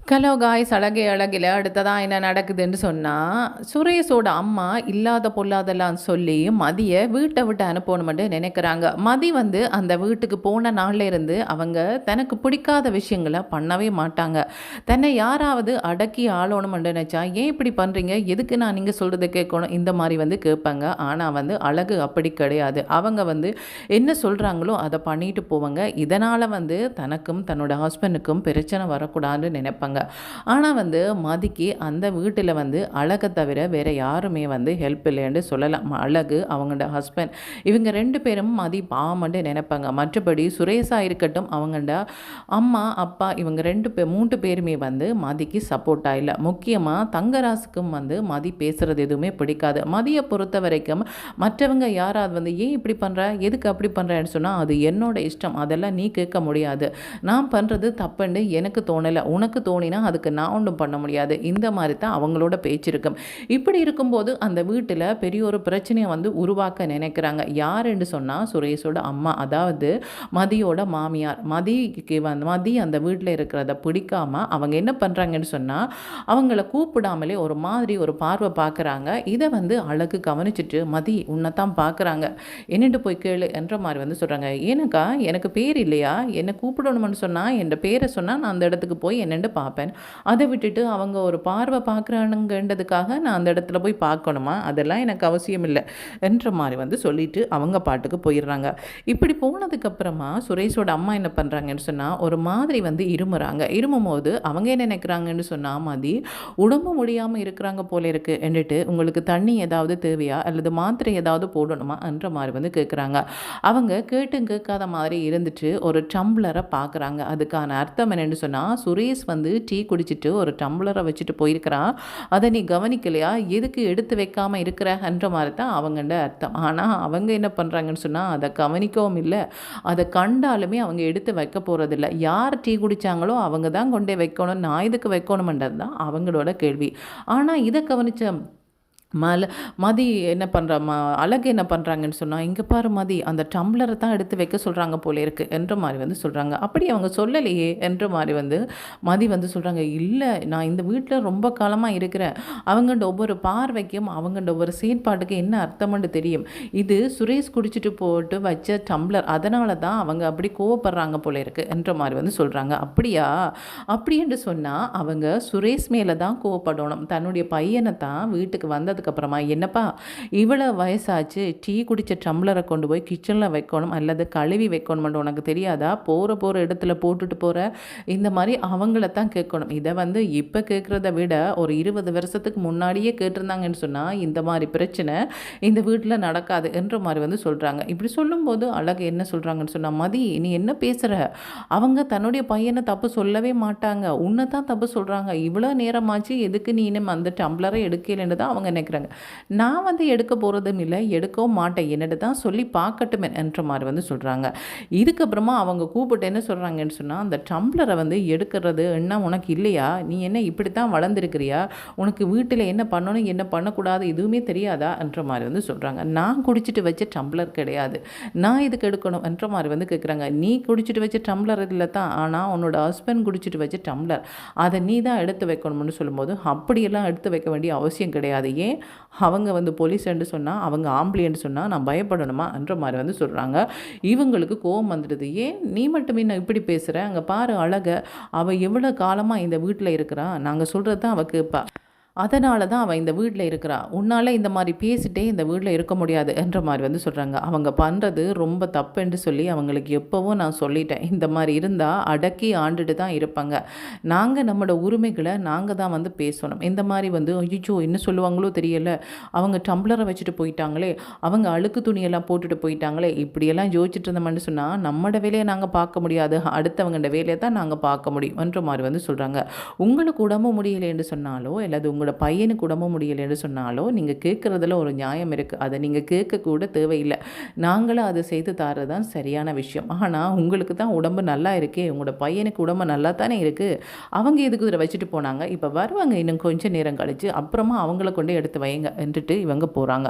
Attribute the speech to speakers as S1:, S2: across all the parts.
S1: Hello guys, அழகே அழகில அடுத்ததான் என்ன நடக்குதுன்னு சொன்னால், சுரேஷோட அம்மா இல்லாத பொல்லாதெல்லாம் சொல்லி மதியை வீட்டை விட்டு அனுப்பணுமென்று நினைக்கிறாங்க. மதி வந்து அந்த வீட்டுக்கு போன நாள்ல இருந்து அவங்க தனக்கு பிடிக்காத விஷயங்களை பண்ணவே மாட்டாங்க. தன்னை யாராவது அடக்கி ஆளணுமென்று நினச்சா, ஏன் இப்படி பண்ணுறீங்க, எதுக்கு நான் நீங்கள் சொல்கிறத கேட்கணும், இந்த மாதிரி வந்து கேட்பாங்க. ஆனால் வந்து அழகு அப்படி கிடையாது. அவங்க வந்து என்ன சொல்கிறாங்களோ அதை பண்ணிட்டு போவாங்க. இதனால் வந்து தனக்கும் தன்னோட ஹஸ்பண்டுக்கும் பிரச்சனை வரக்கூடாதுன்னு நினைப்பாங்க. ஆனால் வந்து மதிக்கு அந்த வீட்டில் வந்து அழகை தவிர வேறு யாருமே வந்து ஹெல்ப் இல்லைன்னு சொல்லலாம். அழகு, அவங்களோட ஹஸ்பண்ட், இவங்க 2 பேரும் மதி பாவம்னு நினைப்பாங்க. மற்றபடி சுரேஷாக இருக்கட்டும், அவங்களோட அம்மா அப்பா இவங்க 3 பேருமே வந்து மதிக்கு சப்போர்ட்டாக இல்லை. முக்கியமாக தங்கராசுக்கும் வந்து மதி பேசுகிறது எதுவுமே பிடிக்காது. மதியை பொறுத்த வரைக்கும் மற்றவங்க யாராவது வந்து ஏன் இப்படி பண்ணுற, எதுக்கு அப்படி பண்ணுறேன்னு சொன்னால் அது என்னோட இஷ்டம், அதெல்லாம் நீ கேட்க முடியாது, நான் பண்ணுறது தப்புன்னு எனக்கு தோணலை, உனக்கு தோணினா அதுக்கு நான் ஒன்றும் பண்ண முடியாது. இந்த மாதிரி தான் அவங்களோட பேச்சு இருக்கும். இப்படி இருக்கும்போது அந்த வீட்டில் பெரிய ஒரு பிரச்சனையை வந்து உருவாக்க நினைக்கிறாங்க. யாருன்னு சொன்னால் சுரேஷோட அம்மா, அதாவது மதியோட மாமியார். மதி அந்த வீட்டில் இருக்கிறத பிடிக்காம அவங்க என்ன பண்ணுறாங்கன்னு சொன்னால், அவங்கள கூப்பிடாமலே ஒரு மாதிரி ஒரு பார்வை பார்க்குறாங்க. இதை வந்து அழகு கவனிச்சுட்டு, மதி உன்னைத்தான் பார்க்குறாங்க, என்னென்று போய் கேளு என்ற மாதிரி வந்து சொல்கிறாங்க. ஏனக்கா எனக்கு பேர் இல்லையா, என்னை கூப்பிடணும்னு சொன்னால் என் பேரை சொன்னால் நான் அந்த இடத்துக்கு போய் என்னென்று பார்ப்பேன், அதை விட்டுட்டு அவங்க ஒரு பார்வை பார்க்குறானுங்கன்றதுக்காக நான் அந்த இடத்துல போய் பார்க்கணுமா, அதெல்லாம் எனக்கு அவசியம் இல்லை என்ற மாதிரி வந்து சொல்லிட்டு அவங்க பாட்டுக்கு போயிடுறாங்க. இப்படி போனதுக்கப்புறமா சுரேஷோட அம்மா என்ன பண்ணுறாங்கன்னு சொன்னால், ஒரு மாதிரி வந்து இருமும் போது அவங்க என்ன நினைக்கிறாங்கன்னு சொன்னால், மதி உடம்பு முடியாமல் இருக்கிறாங்க போல இருக்கு என்னட்டு, உங்களுக்கு தண்ணி ஏதாவது தேவையா அல்லது மாத்திரை ஏதாவது போடணுமா என்ற மாதிரி வந்து கேட்குறாங்க. அவங்க கேட்டும் கேட்காத மாதிரி இருந்துட்டு ஒரு டம்ளரை பார்க்குறாங்க. அதுக்கான அர்த்தம் என்னென்னு சொன்னால், சுரேஷ் வந்து டீ குடிச்சிட்டு ஒரு டம்ளரை வச்சுட்டு போயிருக்கிறான், அதை நீ கவனிக்கலையா, எதுக்கு எடுத்து வைக்காமல் இருக்கிறன்ற மாதிரி தான் அவங்கள்ட அர்த்தம். ஆனால் அவங்க என்ன பண்ணுறாங்கன்னு சொன்னால் அதை கவனிக்கவும் இல்லை, அதை கண்டாலுமே அவங்க எடுத்து வைக்க போகிறதில்ல. யார் டீ குடித்தாங்களோ அவங்க தான் கொண்டே வைக்கணும், நான் இதுக்கு வைக்கணுமென்றது தான் அவங்களோட கேள்வி. ஆனால் இதை கவனித்த மதி என்ன பண்ணுறா, அழகு என்ன பண்ணுறாங்கன்னு சொன்னால், இங்கே பாரு மதி, அந்த டம்ளரை தான் எடுத்து வைக்க சொல்கிறாங்க போல இருக்கு என்ற மாதிரி வந்து சொல்கிறாங்க. அப்படி அவங்க சொல்லலையே என்ற மாதிரி வந்து மதி வந்து சொல்கிறாங்க. இல்லை, நான் இந்த வீட்டில் ரொம்ப காலமாக இருக்கிறேன், அவங்கள்ட ஒவ்வொரு பார்வைக்கும் அவங்கள்ட ஒவ்வொரு செயற்பாட்டுக்கு என்ன அர்த்தம்னு தெரியும், இது சுரேஷ் குடிச்சிட்டு போட்டு வச்ச டம்ளர், அதனால தான் அவங்க அப்படி கோவப்படுறாங்க போல இருக்கு என்ற மாதிரி வந்து சொல்கிறாங்க. அப்படியா, அப்படி என்று சொன்னால் அவங்க சுரேஷ் மேலே தான் கோவப்படணும். தன்னுடைய பையனை தான் வீட்டுக்கு வந்ததுக்கப்புறமா, என்னப்பா இவ்வளோ வயசாச்சு, டீ குடித்த டம்ளரை கொண்டு போய் கிச்சனில் வைக்கணும் அல்லது கழுவி வைக்கணும்னு உனக்கு தெரியாதா, போகிற இடத்துல போட்டுட்டு போகிற, இந்த மாதிரி அவங்கள தான் கேட்கணும். இதை வந்து இப்போ கேட்குறத விட ஒரு 20 வருஷத்துக்கு முன்னாடியே கேட்டிருந்தாங்கன்னு சொன்னால் இந்த மாதிரி பிரச்சனை இந்த வீட்டில் நடக்காது என்ற மாதிரி வந்து சொல்கிறாங்க. இப்படி சொல்லும்போது அழகு என்ன சொல்கிறாங்கன்னு சொன்னால், மதி நீ என்ன பேசுகிற, அவங்க தன்னுடைய பையனை தப்பு சொல்லவே மாட்டாங்க, உன்னை தான் தப்பு சொல்கிறாங்க, இவ்வளோ நேரமாச்சு எதுக்கு நீ இன்னும் அந்த டம்ளரை எடுக்கலைன்னு தான் அவங்க நினைக்கிறாங்க. நான் வந்து எடுக்க போகிறதும் இல்லை, எடுக்கவும் மாட்டேன், என்னட்டு தான் சொல்லி பார்க்கட்டுமே என்ற மாதிரி வந்து சொல்கிறாங்க. இதுக்கப்புறமா அவங்க கூப்பிட்டு என்ன சொல்கிறாங்கன்னு சொன்னால், அந்த டம்ளரை வந்து எடுக்கிறது என்ன உனக்கு இல்லையா, நீ என்ன இப்படி தான் வளர்ந்துருக்கிறியா, உனக்கு வீட்டில் என்ன பண்ணணும் என்ன பண்ணக்கூடாது எதுவுமே தெரியாதா என்ற மாதிரி வந்து சொல்கிறாங்க. நான் குடிச்சிட்டு வச்ச டம்ளர் கிடையாது, நான் இதுக்கு எடுக்கணும் என்ற மாதிரி வந்து கேட்குறாங்க. நீ குடிச்சிட்டு வச்ச டம்ளர் இல்லை தான், ஆனால் உன்னோட ஹஸ்பண்ட் குடிச்சிட்டு வச்ச டம்ளர், அதை நீ தான் எடுத்து வைக்கணும்னு சொல்லும்போது, அப்படியெல்லாம் எடுத்து வைக்க வேண்டிய அவசியம் கிடையாது, ஏன் அவங்க வந்து போலீஸ்ன்னு சொன்னால், அவங்க ஆம்பளைன்னு சொன்னால் நான் பயப்படணுமா என்ற மாதிரி வந்து சொல்கிறாங்க. இவங்களுக்கு கோபம் வந்துடுது. ஏன் நீ மட்டுமே நான் இப்படி பேசுகிற, அங்கே பாரு அழக, அவள் எவ்வளோ காலமாக இந்த வீட்டில் இருக்கிறா, நாங்கள் சொல்கிறது தான் அவள் கேட்பா, அதனால தான் அவள் இந்த வீட்டில் இருக்கிறா, உன்னால் இந்த மாதிரி பேசிட்டே இந்த வீட்டில் இருக்க முடியாது என்ற மாதிரி வந்து சொல்கிறாங்க. அவங்க பண்ணுறது ரொம்ப தப்புன்னு சொல்லி அவங்களுக்கு எப்போவும் நான் சொல்லிட்டேன், இந்த மாதிரி இருந்தால் அடக்கி ஆண்டுட்டு தான் இருப்பாங்க, நாங்கள் நம்மளோட உரிமைகளை நாங்கள் தான் வந்து பேசணும், இந்த மாதிரி வந்து ஐயோ என்ன சொல்லுவாங்களோ தெரியல, அவங்க டம்ளரை வச்சுட்டு போயிட்டாங்களே, அவங்க அழுக்கு துணியெல்லாம் போட்டுட்டு போயிட்டாங்களே, இப்படியெல்லாம் யோசிச்சுட்டு இருந்தோம்னு சொன்னால் நம்மளோட வேலையை நாங்கள் பார்க்க முடியாது, அடுத்தவங்களோட வேலையை தான் நாங்கள் பார்க்க முடியும் என்ற மாதிரி வந்து சொல்கிறாங்க. உங்களுக்கு உடம்பு முடியலைன்னு சொன்னாலோ அல்லது உங்களோட உங்களோட பையனுக்கு உடம்பு முடியலைன்னு சொன்னாலும் நீங்கள் கேட்குறதுல ஒரு நியாயம் இருக்குது. அதை நீங்கள் கேட்கக்கூட தேவையில்லை. நாங்களும் அதை செய்து தரது தான் சரியான விஷயம். ஆனால் உங்களுக்கு தான் உடம்பு நல்லா இருக்கே, உங்களோட பையனுக்கு உடம்பு நல்லா தானே இருக்குது, அவங்க எதுக்கு இதில் வச்சுட்டு போனாங்க, இப்போ வருவாங்க இன்னும் கொஞ்சம் நேரம் கழித்து, அப்புறமா அவங்கள கொண்டு எடுத்து வைங்க என்றுட்டு இவங்க போகிறாங்க.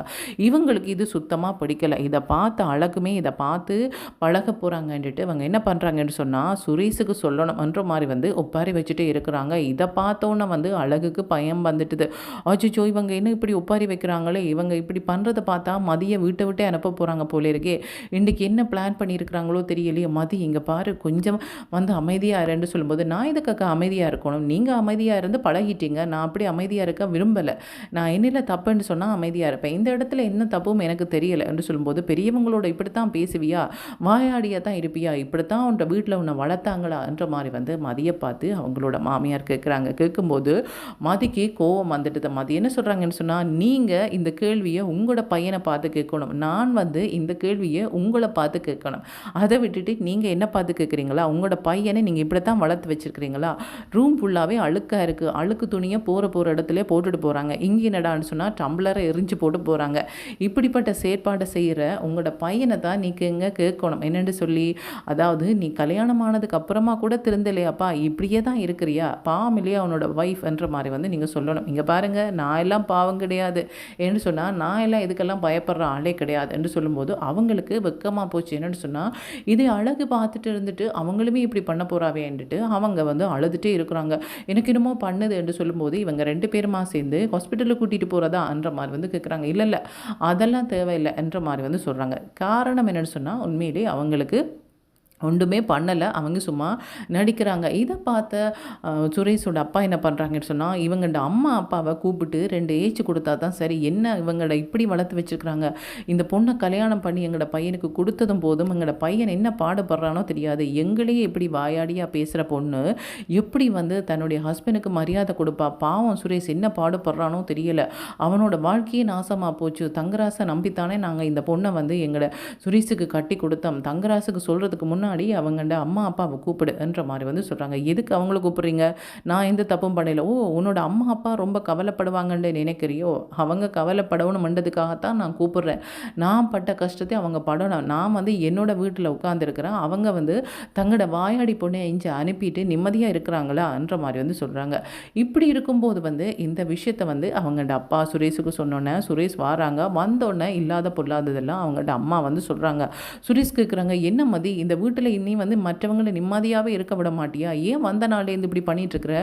S1: இவங்களுக்கு இது சுத்தமாக பிடிக்கலை. இதை பார்த்து அழகுமே இதை பார்த்து பழக போகிறாங்கன்ட்டு இவங்க என்ன பண்ணுறாங்கன்னு சொன்னால் சுரேஷுக்கு சொல்லணும்ன்ற மாதிரி ஒப்பாரி வச்சுட்டு இருக்கிறாங்க. இதை பார்த்தோன்னே அழகுக்கு பயம் வந்துட்டுது. அச்சோ இவங்க என்ன இப்படி ஒப்பாரி வைக்கிறாங்களே, இவங்க இப்படி பண்ணுறதை பார்த்தா மதியை வீட்டை விட்டே அனுப்ப போகிறாங்க போல இருக்கே, இன்றைக்கி என்ன பிளான் பண்ணியிருக்கிறாங்களோ தெரியலையே. மதி இங்கே பாரு கொஞ்சம் அமைதியாக இருன்னு சொல்லும்போது, நான் இதுக்காக அமைதியாக இருக்கணும், நீங்கள் அமைதியாக இருந்து பழகிட்டீங்க, நான் அப்படி அமைதியாக இருக்க விரும்பலை, நான் என்னில் தப்புன்னு சொன்னால் அமைதியாக இருப்பேன், இந்த இடத்துல என்ன தப்பும் எனக்கு தெரியலை என்று சொல்லும்போது, பெரியவங்களோட இப்படித்தான் பேசுவியா, வாயாடியாக தான் இருப்பியா, இப்படித்தான் உன்ற வீட்டில் உன்னை வளர்த்தாங்களா என்ற மாதிரி மதியை பார்த்து அவங்களோட மாமியார் கேட்குறாங்க. கேட்கும்போது மதிக்கு கோவம் வந்துட்டு, மதி என்ன சொல்கிறாங்கன்னு சொன்னால், நீங்கள் இந்த கேள்வியை உங்களோட பையனை பார்த்து கேட்கணும், நான் இந்த கேள்வியை உங்களை பார்த்து கேட்கணும், அதை விட்டுட்டு நீங்கள் என்ன பார்த்து கேட்குறீங்களா, உங்களோட பையனை நீங்கள் இப்படி தான் வளர்த்து வச்சுருக்கிறீங்களா, ரூம் ஃபுல்லாகவே அழுக்காக இருக்குது, அழுக்கு துணியை போகிற இடத்துல போட்டுட்டு போகிறாங்க, இங்கே என்னடான்னு சொன்னால் டம்ளரை எரிஞ்சு போட்டு போகிறாங்க, இப்படிப்பட்ட செயற்பாடை செய்கிற உங்களோட பையனை தான் நீங்கள் கேட்கணும் என்னென்னு சொல்லி, அதாவது நீ கல்யாணம் ஆனதுக்கு அப்புறமா கூட திருந்தலையாப்பா, இப்படியே தான் இருக்கிறியா, பாவம் இல்லையா உன்னோட ஒய்ஃப் என்ற மாதிரி நீங்கள் சொல்லணும். இங்கே பாருங்கள், நான் எல்லாம் பாவம் கிடையாது என்று சொன்னால், நான் எல்லாம் இதுக்கெல்லாம் பயப்படுற ஆளே கிடையாது என்று சொல்லும்போது அவங்களுக்கு வெக்கமாக போச்சு. என்னென்னு சொன்னால், இது அழகு பார்த்துட்டு இருந்துட்டு அவங்களுமே இப்படி பண்ண போகிறாவேன்ட்டு அவங்க அழுதுகிட்டே இருக்கிறாங்க. எனக்கு என்னமோ பண்ணுது என்று சொல்லும்போது, இவங்க 2 பேருமா சேர்ந்து ஹாஸ்பிட்டலுக்கு கூட்டிகிட்டு போகிறதா என்ற மாதிரி கேட்குறாங்க. இல்லை அதெல்லாம் தேவையில்லை என்ற மாதிரி சொல்கிறாங்க. காரணம் என்னென்னு சொன்னால், உண்மையிலே அவங்களுக்கு ஒன்றுமே பண்ணலை, அவங்க சும்மா நடிக்கிறாங்க. இதை பார்த்த சுரேஷோட அப்பா என்ன பண்ணுறாங்கன்னு சொன்னால், இவங்கள்ட அம்மா அப்பாவை கூப்பிட்டு 2 ஏச்சு கொடுத்தா தான் சரி, என்ன இவங்கள இப்படி வளர்த்து வச்சுருக்குறாங்க, இந்த பொண்ணை கல்யாணம் பண்ணி எங்களோட பையனுக்கு கொடுத்ததும் போதும் எங்களோட பையன் என்ன பாடுபடுறானோ தெரியாது, எங்களையே இப்படி வாயாடியாக பேசுகிற பொண்ணு எப்படி தன்னுடைய ஹஸ்பண்டுக்கு மரியாதை கொடுப்பா, பாவம் சுரேஷ் என்ன பாடுபடுறானோ தெரியலை, அவனோட வாழ்க்கையே நாசமாக போச்சு, தங்கராசை நம்பித்தானே நாங்கள் இந்த பொண்ணை எங்களோட சுரேஷுக்கு கட்டி கொடுத்தோம், தங்கராசுக்கு சொல்கிறதுக்கு முன்னாடி அவங்கள்ட அம்மா அப்பாவை கூப்பிடு என்ற மாதிரி சொல்கிறாங்க. எதுக்கு அவங்கள கூப்பிட்றீங்க, நான் எந்த தப்பும் பண்ணல, ஓ உன்னோட அம்மா அப்பா ரொம்ப கவலைப்படுவாங்கன்னு நினைக்கிறியோ, அவங்க கவலைப்படணும்ன்றதுக்காகத்தான் நான் கூப்பிட்றேன், நான் பட்ட கஷ்டத்தை அவங்க படணும், நான் என்னோட வீட்டில் உட்காந்துருக்கிறேன், அவங்க தங்களோட வாயாடி பொண்ணை இஞ்சி அனுப்பிட்டு நிம்மதியாக இருக்கிறாங்களா என்ற மாதிரி சொல்கிறாங்க. இப்படி இருக்கும்போது இந்த விஷயத்தை அவங்கள்ட அப்பா சுரேஷுக்கு சொன்னோன்னே, சுரேஷ் வராங்க, வந்தோடனே இல்லாத பொல்லாததெல்லாம் அவங்கள்ட அம்மா சொல்கிறாங்க. சுரேஷ் கேட்குறாங்க, என்ன மதி இந்த வீட்டில் இனி மற்றவங்களை நிம்மதியாகவே இருக்க விட மாட்டியா, ஏன் வந்த நாளேருந்து இப்படி பண்ணிகிட்ருக்கிற,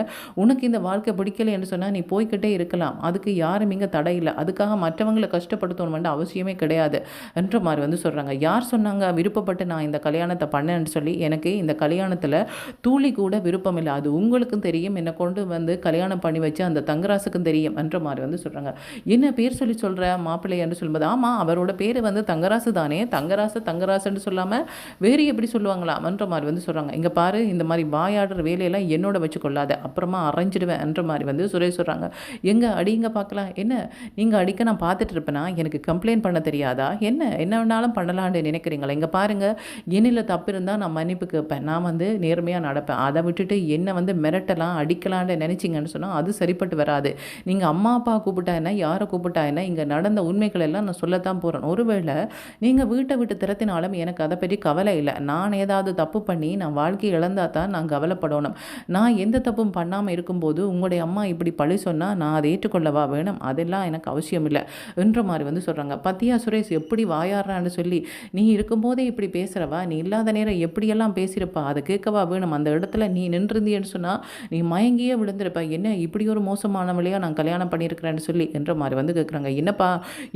S1: உனக்கு இந்த வாழ்க்கை பிடிக்கலைன்னு சொன்னால் நீ போய்கிட்டே இருக்கலாம், அதுக்கு யாரும் இங்கே தடை இல்லை, அதுக்காக மற்றவங்களை கஷ்டப்படுத்தணும் அவசியமே கிடையாது என்ற மாதிரி சொல்கிறாங்க. யார் சொன்னாங்க விருப்பப்பட்டு நான் இந்த கல்யாணத்தை பண்ணேன்னு சொல்லி, எனக்கு இந்த கல்யாணத்தில் தூளி கூட விருப்பம் இல்லை, அது உங்களுக்கும் தெரியும், என்னை கொண்டு கல்யாணம் பண்ணி வச்சு அந்த தங்கராசுக்கும் தெரியும் என்ற மாதிரி சொல்கிறாங்க. என்ன பேர் சொல்லி சொல்கிற மாப்பிள்ளை என்று சொல்லும்போது, ஆமாம் அவரோட பேர் தங்கராசு தானே, தங்கராசுன்னு சொல்லாமல் வேறு எப்படி சொல்லுவாங்களா என்ற மாதிரி சொல்கிறாங்க. இங்கே பாரு, இந்த மாதிரி வாயாடுற வேலையெல்லாம் என்னோட வச்சு கொள்ளாத, அப்புறமா அரைஞ்சிடுவேன் என்ற மாதிரி சுரேஷ் சொல்கிறாங்க. எங்கே அடிங்க பார்க்கலாம், என்ன நீங்கள் அடிக்க நான் பார்த்துட்டு இருப்பேனா, எனக்கு கம்ப்ளைண்ட் பண்ண தெரியாதா, என்ன வேணாலும் பண்ணலான்னு நினைக்கிறீங்களா, இங்கே பாருங்கள் என்னில் தப்பு இருந்தால் நான் மன்னிப்பு கேட்பேன், நான் நேர்மையாக நடப்பேன், அதை விட்டுட்டு என்னை மிரட்டலாம் அடிக்கலான்னு நினச்சிங்கன்னு சொன்னால் அது சரிப்பட்டு வராது. நீங்கள் அம்மா அப்பா கூப்பிட்டா என்ன, யாரை கூப்பிட்டா என்ன, இங்கே நடந்த உண்மைகள் எல்லாம் நான் சொல்லத்தான் போகிறேன். ஒருவேளை நீங்கள் வீட்டை விட்டு திறத்தினாலும் எனக்கு அதை பற்றி கவலை இல்லை, நான் ஏதாவது தப்பு பண்ணி நான் வாழ்க்கை இழந்தா தான் நான் கவலைப்படணும், நான் எந்த தப்பும் பண்ணாமல் இருக்கும்போது உங்களுடைய அம்மா இப்படி பழி சொன்னால் நான் அதை ஏற்றுக்கொள்ளவா வேணும், அதெல்லாம் எனக்கு அவசியம் இல்லை என்ற மாதிரி சொல்கிறாங்க. பத்தியா சுரேஷ் எப்படி வாயாடுறான்னு சொல்லி, நீ இருக்கும்போதே இப்படி பேசுகிறவா, நீ இல்லாத நேரம் எப்படியெல்லாம் பேசியிருப்பா, அதை கேட்கவா வேணும், அந்த இடத்துல நீ நின்றுருந்தியன்னு சொன்னால் நீ மயங்கியே விழுந்திருப்ப, என்ன இப்படி ஒரு மோசமானவளையாக நான் கல்யாணம் பண்ணியிருக்கிறேன்னு சொல்லி என்ற மாதிரி கேட்குறாங்க. என்னப்பா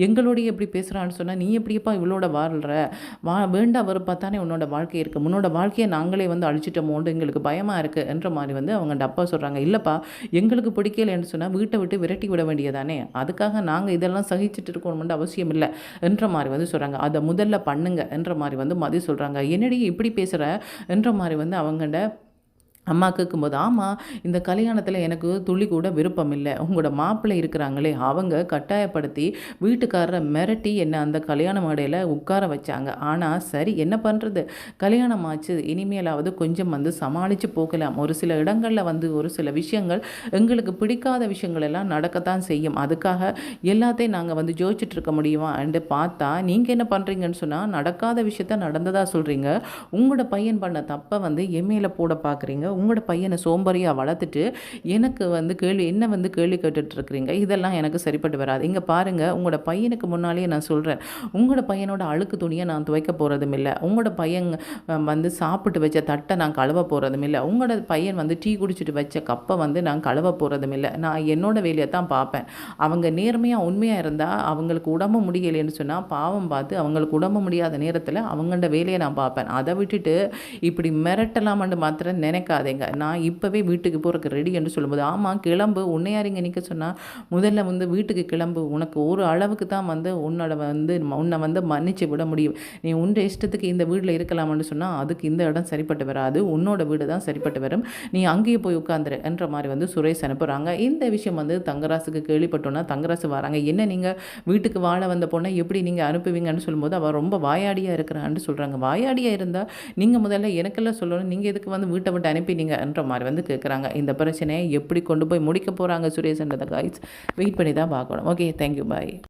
S1: எங்களோடைய எப்படி பேசுகிறான்னு சொன்னால், நீ எப்படியப்பா இவளோட வாழ்கிற, வேண்டா வெறுப்பா தானே உன்னோட வாழ்க்கை இருக்குது, முன்னோட வாழ்க்கையை நாங்களே அழிச்சிட்டோமோண்டு எங்களுக்கு பயமாக இருக்குது என்ற மாதிரி அவங்க அப்பா சொல்கிறாங்க. இல்லைப்பா எங்களுக்கு பிடிக்கலைன்னு சொன்னால் வீட்டை விட்டு விரட்டி விட வேண்டியதானே, அதுக்காக நாங்கள் இதெல்லாம் சகிச்சுட்டு இருக்கணும்னு அவசியம் இல்லை என்ற மாதிரி சொல்கிறாங்க. அதை முதல்ல பண்ணுங்க என்ற மாதிரி மதி சொல்கிறாங்க. என்னடி இப்படி பேசுகிற என்ற மாதிரி அவங்கள்ட அம்மா கேட்கும்போது, "ஆமா, இந்த கல்யாணத்தில எனக்கு துளி கூட விருப்பம் இல்ல. உங்களோட மாப்பிள்ளை இருக்கிறாங்களே, அவங்க கட்டாயப்படுத்தி வீட்டுக்காரர மிரட்டி என்ன அந்த கல்யாண மேடையில உட்கார வச்சாங்க. ஆனா சரி என்ன பண்றது? கல்யாணம் ஆச்சு. இனிமேலாவது கொஞ்சம் வந்து சமாளிச்சு போகலாம். ஒரு சில இடங்கள்ல வந்து ஒரு சில விஷயங்கள் எங்களுக்கு பிடிக்காத விஷயங்கள் எல்லாம் நடக்கத்தான் செய்யும். அதுக்காக எல்லாத்தையும் நாங்க வந்து யோசிச்சுட்டு இருக்க முடியுமான்ட்டு பார்த்தா, நீங்க என்ன பண்றீங்கன்னு சொன்னா, நடக்காத விஷயத்த நடந்ததா சொல்றீங்க. உங்களோட பையன் பண்ண தப்ப வந்து என் மேல போட பார்க்குறீங்க. உங்களோட பையனை சோம்பேறியா வளர்த்துட்டு எனக்கு வந்து என்ன வந்து கேள்வி கேட்டுட்டு இருக்கிறீங்க. இதெல்லாம் எனக்கு சரிப்பட்டு வராது. இங்க பாருங்க, உங்களோட பையனுக்கு முன்னாலேயே நான் சொல்றேன். உங்களோட பையனோட அழுக்கு துணியை நான் துவைக்க போறதும் இல்ல. உங்களோட பையன் வந்து சாப்பிட்டு வச்ச தட்டை நான் கழுவ போறதும் இல்ல. உங்களோட பையன் வந்து டீ குடிச்சிட்டு வச்ச கப்பை வந்து நான் கழுவ போறதும் இல்ல. நான் என்னோட வேலையை தான் பார்ப்பேன். அவங்க நேர்மையா உண்மையா இருந்தா அவங்களுக்கு உடம்பு முடியலைன்னு சொன்னா பாவம் பார்த்து அவங்களுக்கு உடம்பு முடியாத நேரத்தில் அவங்களோட வேலையை நான் பார்ப்பேன். அதை விட்டுட்டு இப்படி மிரட்டலாமான்னு மாத்திரம் நினைக்காதீங்க. நான் இப்போவே வீட்டுக்கு போகிறக்கு ரெடி என்று சொல்லும்போது, ஆமாம் கிளம்பு, உன்னை யார் இங்கே நிற்க சொன்னா? முதல்ல வந்து வீட்டுக்கு கிளம்பு. உனக்கு ஒரு அளவுக்கு தான் வந்து உன்னை வந்து மன்னிச்சு விட முடியும். நீ உன் இஷ்டத்துக்கு இந்த வீட்டில் இருக்கலாமான்னு சொன்னால் அதுக்கு இந்த இடம் சரிப்பட்டு வராது. உன்னோட வீடு தான் சரிப்பட்டு வரும். நீ அங்கேயே போய் உட்காந்துரு என்ற மாதிரி வந்து சுரேஷ் அனுப்புகிறாங்க. இந்த விஷயம் வந்து தங்கராசுக்கு கேள்விப்பட்டோன்னா தங்கராசு வராங்க. என்ன நீங்கள் வீட்டுக்கு வாழ வந்த பொண்ணை எப்படி நீங்கள் அனுப்புவீங்கன்னு சொல்லும்போது அவள் ரொம்ப வாயாடியாக இருக்கிறான்னு சொல்கிறாங்க. வாயாடியாக இருந்தால் நீங்கள் முதல்ல எனக்கெல்லாம் சொல்லணும். நீங்கள் எதுக்கு வந்து வீட்டை விட்டு அனுப்பினீங்கன்ற மாதிரி வந்து கேட்குறாங்க. இந்த பிரச்சனையை எப்படி கொண்டு போய் முடிக்க போகிறாங்க சுரேஷ்ன்றதை காய்ஸ் வெயிட் பண்ணி தான் பார்க்கணும். ஓகே, தேங்க்யூ, பாய்.